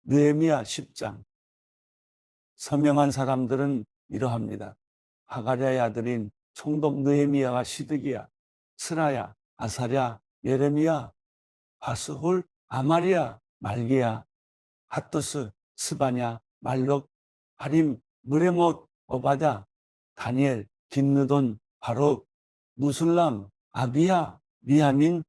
느헤미야 10장. 서명한 사람들은 이러합니다. 하가랴의 아들인 총독 느헤미야가 시드기야, 스라야, 아사랴, 예레미야, 바스훌, 아마리야, 말기야, 핫투스, 스바냐, 말록, 하림, 무레못, 오바다, 다니엘, 긴느돈, 바룩, 무술람, 아비야, 미야민,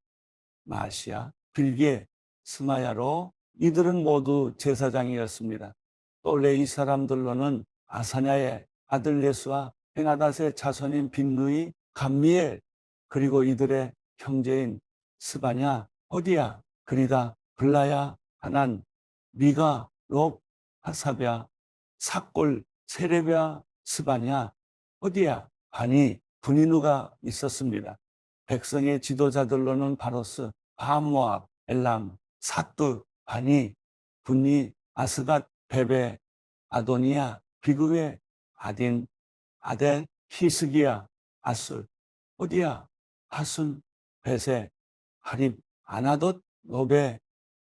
마시야, 빌게, 스마야로 이들은 모두 제사장이었습니다. 또 레위 사람들로는 아사냐의 아들 예수와 헤나닷의 자손인 빈누이, 감미엘, 그리고 이들의 형제인 스바냐, 호디야, 그리다, 블라야, 하난, 미가, 롭, 하사랴, 삭골, 세레랴, 스바냐, 호디야, 바니, 분이누가 있었습니다. 백성의 지도자들로는 바로스, 바모압, 엘람, 사뚜, 바니, 분니, 아스갓, 베베, 아도니아, 비그웨, 아딘, 아델, 히스기야, 아술, 호디야, 하순, 베세, 하립, 아나돗, 노베,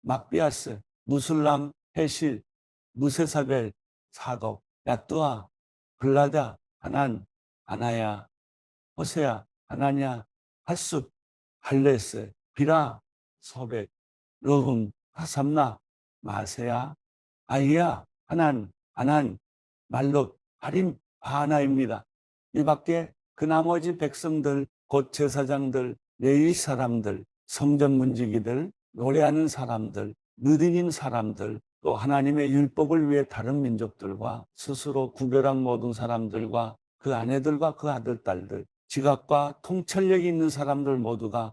막비아스, 무술람, 헤실, 무세사벨, 사독, 야뚜아, 블라다, 하난, 아나야, 호세야, 하나냐, 핫숫, 할레스, 비라, 소백, 르흠, 하삼나, 마세야, 아이야, 하난, 아난, 말록, 하림, 바하나입니다. 이 밖에 그 나머지 백성들, 곧 제사장들, 레위 사람들, 성전 문지기들, 노래하는 사람들, 느딘인 사람들, 또 하나님의 율법을 위해 다른 민족들과 스스로 구별한 모든 사람들과 그 아내들과 그 아들, 딸들, 지각과 통찰력이 있는 사람들 모두가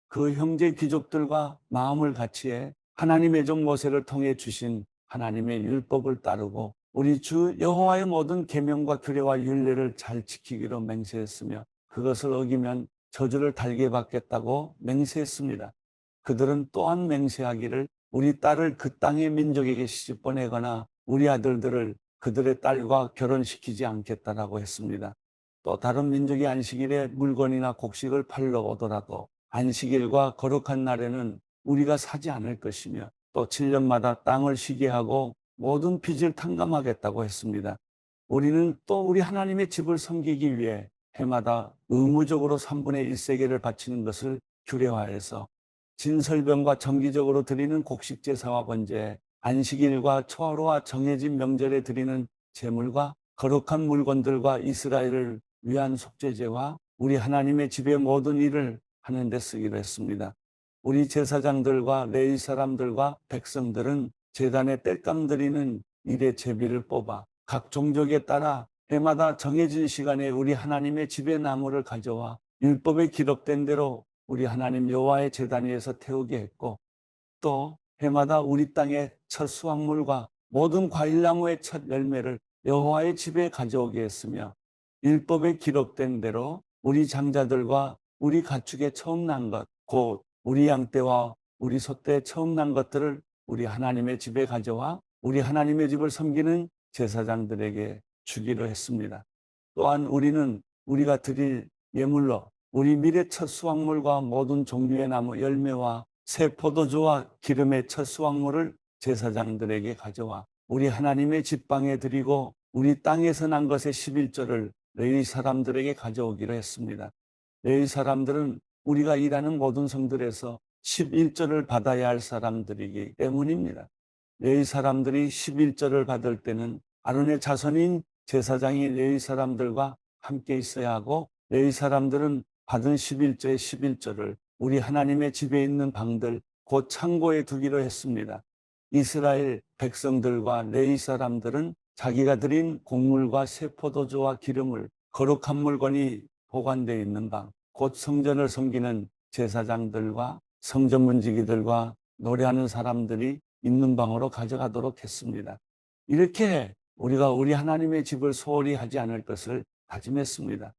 그 형제 귀족들과 마음을 같이해 하나님의 종 모세를 통해 주신 하나님의 율법을 따르고 우리 주 여호와의 모든 계명과 규례와 율례를 잘 지키기로 맹세했으며 그것을 어기면 저주를 달게 받겠다고 맹세했습니다. 그들은 또한 맹세하기를 우리 딸을 그 땅의 민족에게 시집 보내거나 우리 아들들을 그들의 딸과 결혼시키지 않겠다라고 했습니다. 또 다른 민족이 안식일에 물건이나 곡식을 팔러 오더라도 안식일과 거룩한 날에는 우리가 사지 않을 것이며 또 7년마다 땅을 쉬게 하고 모든 빚을 탕감하겠다고 했습니다. 우리는 또 우리 하나님의 집을 섬기기 위해 해마다 의무적으로 3분의 1세계를 바치는 것을 규례화해서 진설병과 정기적으로 드리는 곡식 제사와 번제, 안식일과 초하루와 정해진 명절에 드리는 제물과 거룩한 물건들과 이스라엘을 위한 속죄제와 우리 하나님의 집의 모든 일을 하는 데 쓰기로 했습니다. 우리 제사장들과 레위 사람들과 백성들은 제단에 땔감 드리는 일의 제비를 뽑아 각 종족에 따라 해마다 정해진 시간에 우리 하나님의 집의 나무를 가져와 율법에 기록된 대로 우리 하나님 여호와의 제단 위에서 태우게 했고 또 해마다 우리 땅의 첫 수확물과 모든 과일나무의 첫 열매를 여호와의 집에 가져오게 했으며 율법에 기록된 대로 우리 장자들과 우리 가축의 처음 난 것, 곧 우리 양떼와 우리 소떼 처음 난 것들을 우리 하나님의 집에 가져와 우리 하나님의 집을 섬기는 제사장들에게 주기로 했습니다. 또한 우리는 우리가 드릴 예물로 우리 밀의 첫 수확물과 모든 종류의 나무 열매와 새 포도주와 기름의 첫 수확물을 제사장들에게 가져와 우리 하나님의 집방에 드리고 우리 땅에서 난 것의 11조를 레위 사람들에게 가져오기로 했습니다. 레위 사람들은 우리가 일하는 모든 성들에서 11조를 받아야 할 사람들이기 때문입니다. 레위 사람들이 11조를 받을 때는 아론의 자손인 제사장이 레위 사람들과 함께 있어야 하고 레위 사람들은 받은 11조의 11조를 우리 하나님의 집에 있는 방들 곧 창고에 두기로 했습니다. 이스라엘 백성들과 레위 사람들은 자기가 드린 곡물과 새 포도주와 기름을 거룩한 물건이 보관되어 있는 방, 곧 성전을 섬기는 제사장들과 성전 문지기들과 노래하는 사람들이 있는 방으로 가져가도록 했습니다. 이렇게 우리가 우리 하나님의 집을 소홀히 하지 않을 것을 다짐했습니다.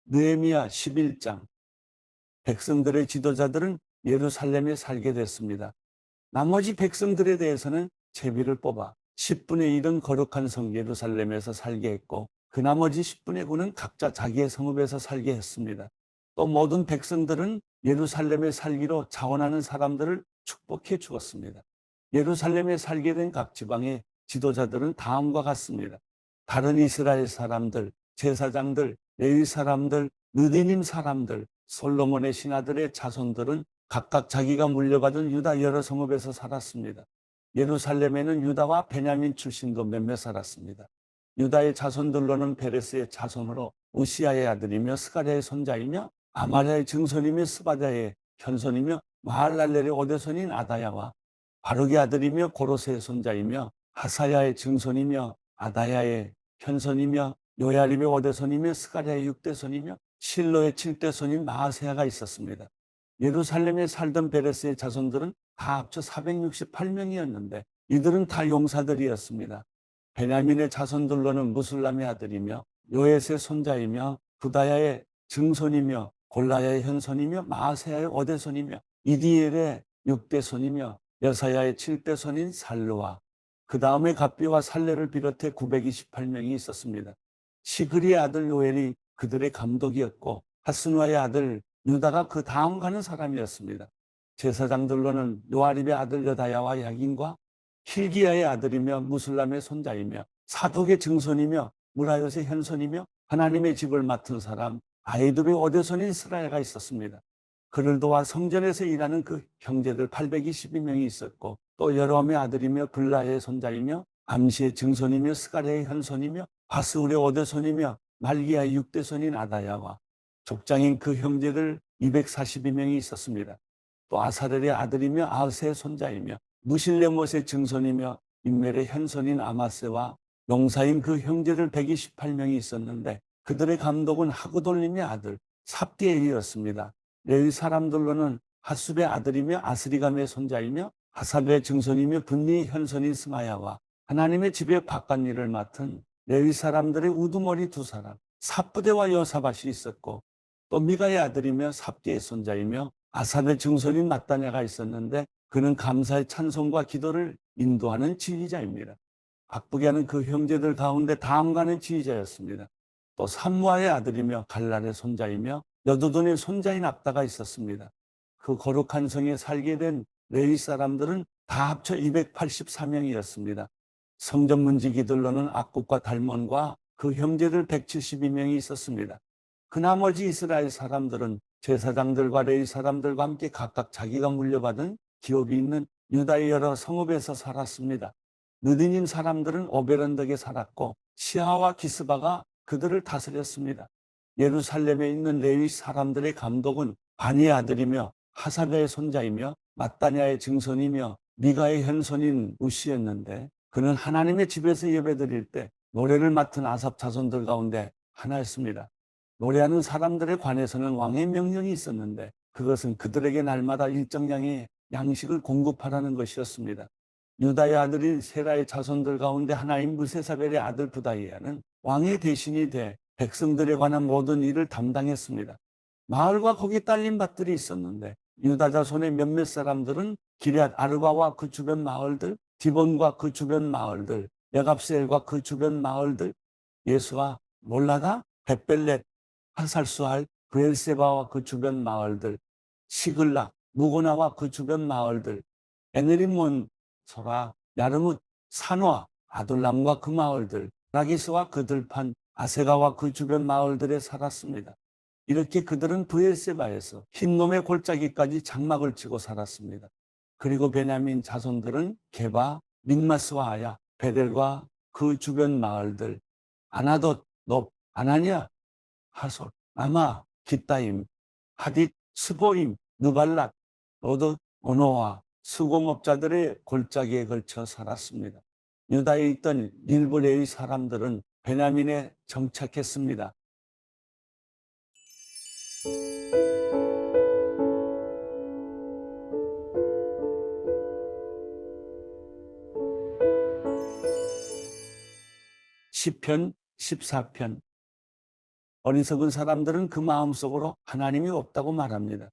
느헤미야 11장. 백성들의 지도자들은 예루살렘에 살게 됐습니다. 나머지 백성들에 대해서는 제비를 뽑아 10분의 1은 거룩한 성 예루살렘에서 살게 했고 그 나머지 10분의 9는 각자 자기의 성읍에서 살게 했습니다. 또 모든 백성들은 예루살렘에 살기로 자원하는 사람들을 축복해 주었습니다. 예루살렘에 살게 된 각 지방의 지도자들은 다음과 같습니다. 다른 이스라엘 사람들, 제사장들, 레위 사람들, 느디님 사람들, 솔로몬의 신하들의 자손들은 각각 자기가 물려받은 유다 여러 성읍에서 살았습니다. 예루살렘에는 유다와 베냐민 출신도 몇몇 살았습니다. 유다의 자손들로는 베레스의 자손으로 우시아의 아들이며 스가랴의 손자이며 아마랴의 증손이며 스바랴의 현손이며 마할랄렐의 오대손인 아다야와 바룩의 아들이며 고로세의 손자이며 하사야의 증손이며 아다야의 현손이며 요야림의 오대손이며 스가랴의 육대손이며 실로의 칠대손인 마아세야가 있었습니다. 예루살렘에 살던 베레스의 자손들은 다 합쳐 468명이었는데 이들은 다 용사들이었습니다. 베냐민의 자손들로는 무술람의 아들이며 요엣의 손자이며 부다야의 증손이며 골라야의 현손이며 마아세야의 오대손이며 이디엘의 육대손이며 여사야의 칠대손인 살루와 그 다음에 갑비와 살레를 비롯해 928명이 있었습니다. 시그리의 아들 요엘이 그들의 감독이었고 하스누아의 아들 유다가 그 다음 가는 사람이었습니다. 제사장들로는 요아립의 아들 여다야와 야긴과 힐기야의 아들이며 무술람의 손자이며 사독의 증손이며 무라요의 현손이며 하나님의 집을 맡은 사람 아이두의 오대손인 스라야가 있었습니다. 그를 도와 성전에서 일하는 그 형제들 822명이 있었고 또 여로함의 아들이며 블라의 손자이며 암시의 증손이며 스가랴의 현손이며 바스울의 오대손이며 말기야의 육대손인 아다야와 족장인 그 형제들 242명이 있었습니다. 또 아사렐의 아들이며 아흐세의 손자이며 무실레못의 증손이며 인멜의 현손인 아마세와 용사인 그 형제들 128명이 있었는데 그들의 감독은 하그돌림의 아들 삽디엘이었습니다. 레위 사람들로는 하숲의 아들이며 아스리감의 손자이며 하삽의 증손이며 분리의 현손인 스마야와 하나님의 집의 바깥일을 맡은 레위 사람들의 우두머리 두 사람 삽부대와 여사밭이 있었고 또 미가의 아들이며 삽디의 손자이며 아삽의 증손인 마따냐가 있었는데 그는 감사의 찬송과 기도를 인도하는 지휘자입니다. 바쁘게 하는 그 형제들 가운데 다음가는 지휘자였습니다. 또 삼무아의 아들이며 갈랄의 손자이며 여두둔의 손자인 압다가 있었습니다. 그 거룩한 성에 살게 된 레위 사람들은 다 합쳐 284명이었습니다. 성전 문지기들로는 악굽과 달몬과 그 형제들 172명이 있었습니다. 그 나머지 이스라엘 사람들은 제사장들과 레위 사람들과 함께 각각 자기가 물려받은 기업이 있는 유다의 여러 성읍에서 살았습니다. 느디님 사람들은 오베론덕에 살았고 시아와 기스바가 그들을 다스렸습니다. 예루살렘에 있는 레위 사람들의 감독은 바니의 아들이며 하사랴의 손자이며 마따냐의 증손이며 미가의 현손인 우시였는데 그는 하나님의 집에서 예배드릴 때 노래를 맡은 아삽 자손들 가운데 하나였습니다. 노래하는 사람들에 관해서는 왕의 명령이 있었는데 그것은 그들에게 날마다 일정량의 양식을 공급하라는 것이었습니다. 유다의 아들인 세라의 자손들 가운데 하나인 무세사벨의 아들 부다이야는 왕의 대신이 돼 백성들에 관한 모든 일을 담당했습니다. 마을과 거기 딸린 밭들이 있었는데 유다 자손의 몇몇 사람들은 기럇 아르바와 그 주변 마을들, 디본과 그 주변 마을들, 여갑셀과 그 주변 마을들, 예수와 몰라다, 벳벨렛, 하살수할, 브엘세바와 그 주변 마을들, 시글락, 무고나와 그 주변 마을들, 에네림몬, 소라, 야르뭇, 산화, 아둘람과 그 마을들, 라기스와 그 들판, 아세가와 그 주변 마을들에 살았습니다. 이렇게 그들은 브엘세바에서 흰놈의 골짜기까지 장막을 치고 살았습니다. 그리고 베냐민 자손들은 게바, 믹마스와 아야, 베델과 그 주변 마을들, 아나돗, 놉, 아나니아, 하솔, 아마, 기따임, 하딧, 스보임, 느발랏, 로드, 오노와 수공업자들의 골짜기에 걸쳐 살았습니다. 유다에 있던 일부 레위 사람들은 베냐민에 정착했습니다. 시편 14편. 어리석은 사람들은 그 마음속으로 하나님이 없다고 말합니다.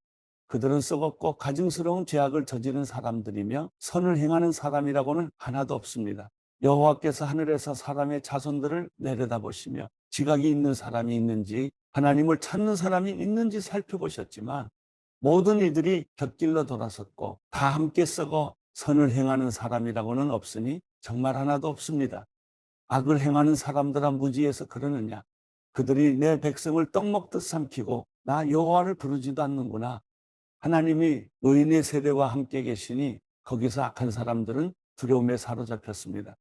그들은 썩었고 가증스러운 죄악을 저지른 사람들이며 선을 행하는 사람이라고는 하나도 없습니다. 여호와께서 하늘에서 사람의 자손들을 내려다보시며 지각이 있는 사람이 있는지 하나님을 찾는 사람이 있는지 살펴보셨지만 모든 이들이 곁길로 돌아섰고 다 함께 썩어 선을 행하는 사람이라고는 없으니 정말 하나도 없습니다. 악을 행하는 사람들아 무지해서 그러느냐? 그들이 내 백성을 떡 먹듯 삼키고 나 여호와를 부르지도 않는구나. 하나님이 의인의 세대와 함께 계시니 거기서 악한 사람들은 두려움에 사로잡혔습니다.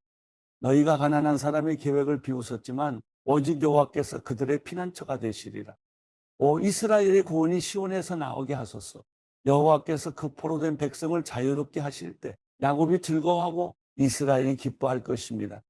너희가 가난한 사람의 계획을 비웃었지만 오직 여호와께서 그들의 피난처가 되시리라. 오 이스라엘의 구원이 시온에서 나오게 하소서. 여호와께서 그 포로된 백성을 자유롭게 하실 때 야곱이 즐거워하고 이스라엘이 기뻐할 것입니다.